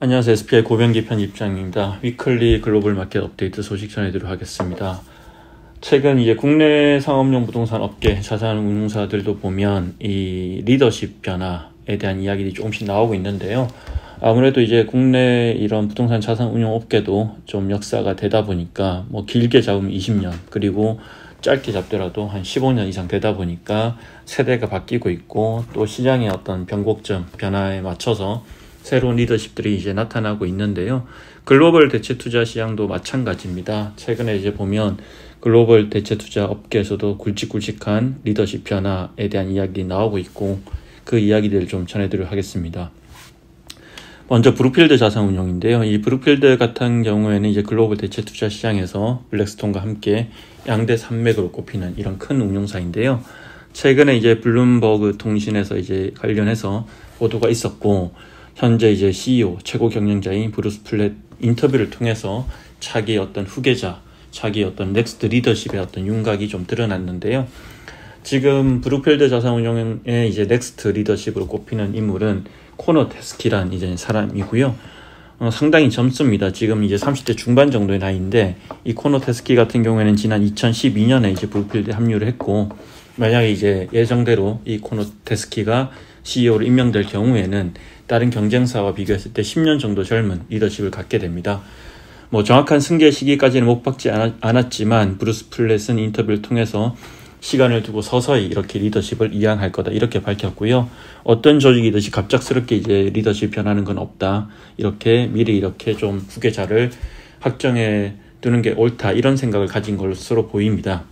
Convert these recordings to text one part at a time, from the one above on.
안녕하세요. SPI 고병기 편집장입니다. 위클리 글로벌 마켓 업데이트 소식 전해드리도록 하겠습니다. 최근 이제 국내 상업용 부동산 업계 자산운용사들도 보면 이 리더십 변화에 대한 이야기들이 조금씩 나오고 있는데요. 아무래도 이제 국내 이런 부동산 자산운용 업계도 좀 역사가 되다 보니까 뭐 길게 잡으면 20년 그리고 짧게 잡더라도 한 15년 이상 되다 보니까 세대가 바뀌고 있고 또 시장의 어떤 변곡점 변화에 맞춰서 새로운 리더십들이 이제 나타나고 있는데요. 글로벌 대체 투자 시장도 마찬가지입니다. 최근에 이제 보면 글로벌 대체 투자 업계에서도 굵직굵직한 리더십 변화에 대한 이야기 나오고 있고 그 이야기들을 좀 전해드리도록 하겠습니다. 먼저 브룩필드 자산운용인데요. 이 브룩필드 같은 경우에는 이제 글로벌 대체 투자 시장에서 블랙스톤과 함께 양대 산맥으로 꼽히는 이런 큰 운용사인데요. 최근에 이제 블룸버그 통신에서 이제 관련해서 보도가 있었고 현재 이제 CEO 최고 경영자인 브루스 플랫 인터뷰를 통해서 자기 어떤 후계자, 자기 어떤 넥스트 리더십의 어떤 윤곽이 좀 드러났는데요. 지금 브룩필드 자산운용의 이제 넥스트 리더십으로 꼽히는 인물은 코너 테스키란 이제 사람이고요. 상당히 젊습니다. 지금 이제 30대 중반 정도의 나이인데 이 코너 테스키 같은 경우에는 지난 2012년에 이제 브룩필드에 합류를 했고 만약에 이제 예정대로 이 코너 테스키가 CEO로 임명될 경우에는 다른 경쟁사와 비교했을 때 10년 정도 젊은 리더십을 갖게 됩니다. 뭐 정확한 승계 시기까지는 못 박지 않았지만 브루스 플랫은 인터뷰를 통해서 시간을 두고 서서히 이렇게 리더십을 이양할 거다 이렇게 밝혔고요. 어떤 조직이든지 갑작스럽게 이제 리더십 변하는 건 없다. 이렇게 미리 이렇게 좀 후계자를 확정해 두는 게 옳다 이런 생각을 가진 것으로 보입니다.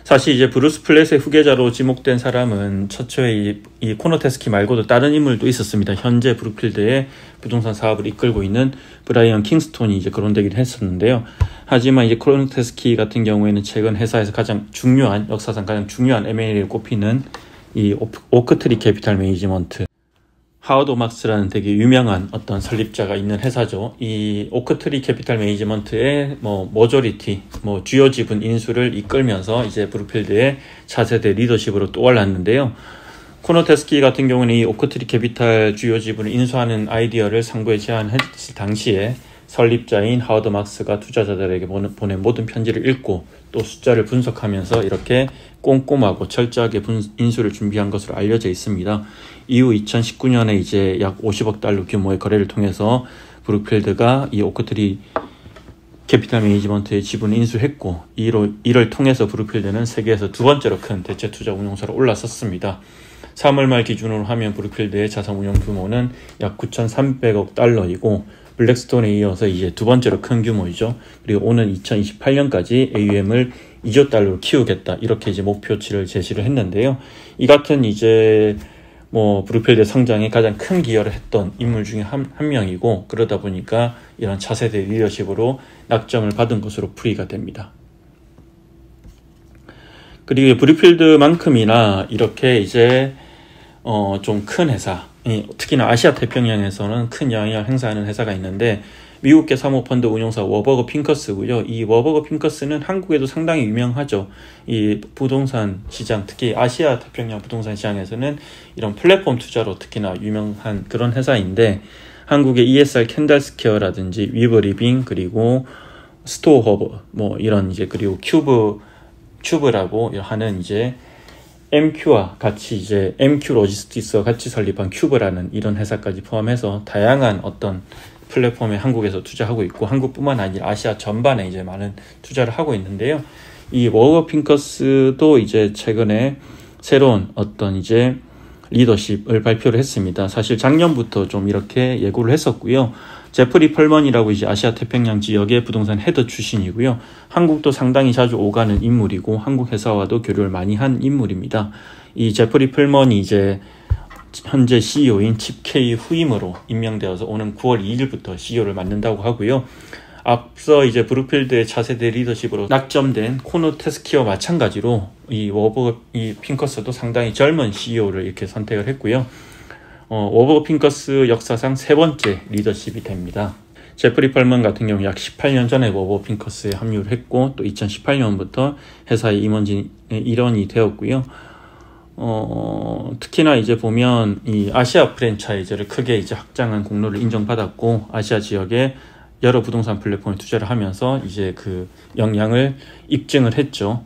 사실 이제 브루스 플랫의 후계자로 지목된 사람은 최초에 이 코너 테스키 말고도 다른 인물도 있었습니다. 현재 브룩필드의 부동산 사업을 이끌고 있는 브라이언 킹스톤이 이제 거론되긴 했었는데요. 하지만 이제 코너 테스키 같은 경우에는 최근 회사에서 역사상 가장 중요한 M&A를 꼽히는 이 오크트리 캐피탈 매니지먼트 하워드 오막스라는 되게 유명한 어떤 설립자가 있는 회사죠. 이 오크트리 캐피탈 매니지먼트의 모조리티, 주요 지분 인수를 이끌면서 이제 브룩필드의 차세대 리더십으로 또 올랐는데요. 코너 테스키 같은 경우는 이 오크트리 캐피탈 주요 지분을 인수하는 아이디어를 상부에 제안했을 당시에 설립자인 하워드 막스가 투자자들에게 보낸 모든 편지를 읽고 또 숫자를 분석하면서 이렇게 꼼꼼하고 철저하게 인수를 준비한 것으로 알려져 있습니다. 이후 2019년에 이제 약 50억 달러 규모의 거래를 통해서 브룩필드가 이 오크트리 캐피탈 매니지먼트의 지분을 인수했고 이를 통해서 브룩필드는 세계에서 두 번째로 큰 대체 투자 운용사로 올라섰습니다. 3월 말 기준으로 하면 브룩필드의 자산 운용 규모는 약 9,300억 달러이고 블랙스톤에 이어서 이제 두 번째로 큰 규모이죠. 그리고 오는 2028년까지 AUM을 2조 달러로 키우겠다. 이렇게 이제 목표치를 제시를 했는데요. 이 같은 이제 브룩필드 성장에 가장 큰 기여를 했던 인물 중에 한 명이고 그러다 보니까 이런 차세대 리더십으로 낙점을 받은 것으로 풀이가 됩니다. 그리고 브룩필드만큼이나 이렇게 이제 좀 큰 회사, 특히나 아시아 태평양에서는 큰 영향을 행사하는 회사가 있는데 미국계 사모펀드 운용사 워버거 핑커스고요. 이 워버거 핑커스는 한국에도 상당히 유명하죠. 이 부동산 시장, 특히 아시아 태평양 부동산 시장에서는 이런 플랫폼 투자로 특히나 유명한 그런 회사인데 한국의 ESR 캔달스퀘어라든지 위버리빙 그리고 스토어허브 이런 이제 그리고 큐브라고 하는 이제 MQ와 같이 이제 MQ 로지스틱스와 같이 설립한 큐브라는 이런 회사까지 포함해서 다양한 어떤 플랫폼에 한국에서 투자하고 있고 한국뿐만 아니라 아시아 전반에 이제 많은 투자를 하고 있는데요. 이 워버 핑커스도 이제 최근에 새로운 어떤 이제 리더십을 발표를 했습니다. 사실 작년부터 좀 이렇게 예고를 했었고요. 제프리 펄먼이라고 이제 아시아 태평양 지역의 부동산 헤더 출신이고요. 한국도 상당히 자주 오가는 인물이고 한국 회사와도 교류를 많이 한 인물입니다. 이 제프리 펄먼이 이제 현재 CEO인 칩 K 후임으로 임명되어서 오는 9월 2일부터 CEO를 맡는다고 하고요. 앞서 이제 브룩필드의 차세대 리더십으로 낙점된 코너 테스키와 마찬가지로 이 핑커스도 상당히 젊은 CEO를 이렇게 선택을 했고요. 워버 핑커스 역사상 세 번째 리더십이 됩니다. 제프리 펄먼 같은 경우 약 18년 전에 워버 핑커스에 합류를 했고 또 2018년부터 회사의 임원진의 일원이 되었고요. 특히나 이제 보면 이 아시아 프랜차이즈를 크게 이제 확장한 공로를 인정받았고, 아시아 지역에 여러 부동산 플랫폼에 투자를 하면서 이제 그 역량을 입증을 했죠.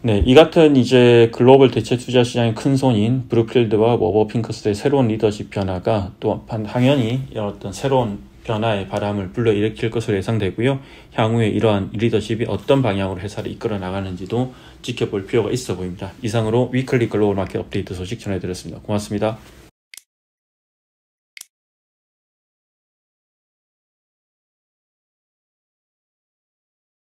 네, 이 같은 이제 글로벌 대체 투자 시장의 큰 손인 브룩필드와 워버핑커스의 새로운 리더십 변화가 또 당연히 어떤 새로운 변화의 바람을 불러일으킬 것으로 예상되고요. 향후에 이러한 리더십이 어떤 방향으로 회사를 이끌어 나가는지도 지켜볼 필요가 있어 보입니다. 이상으로 위클리 글로벌 마켓 업데이트 소식 전해드렸습니다. 고맙습니다.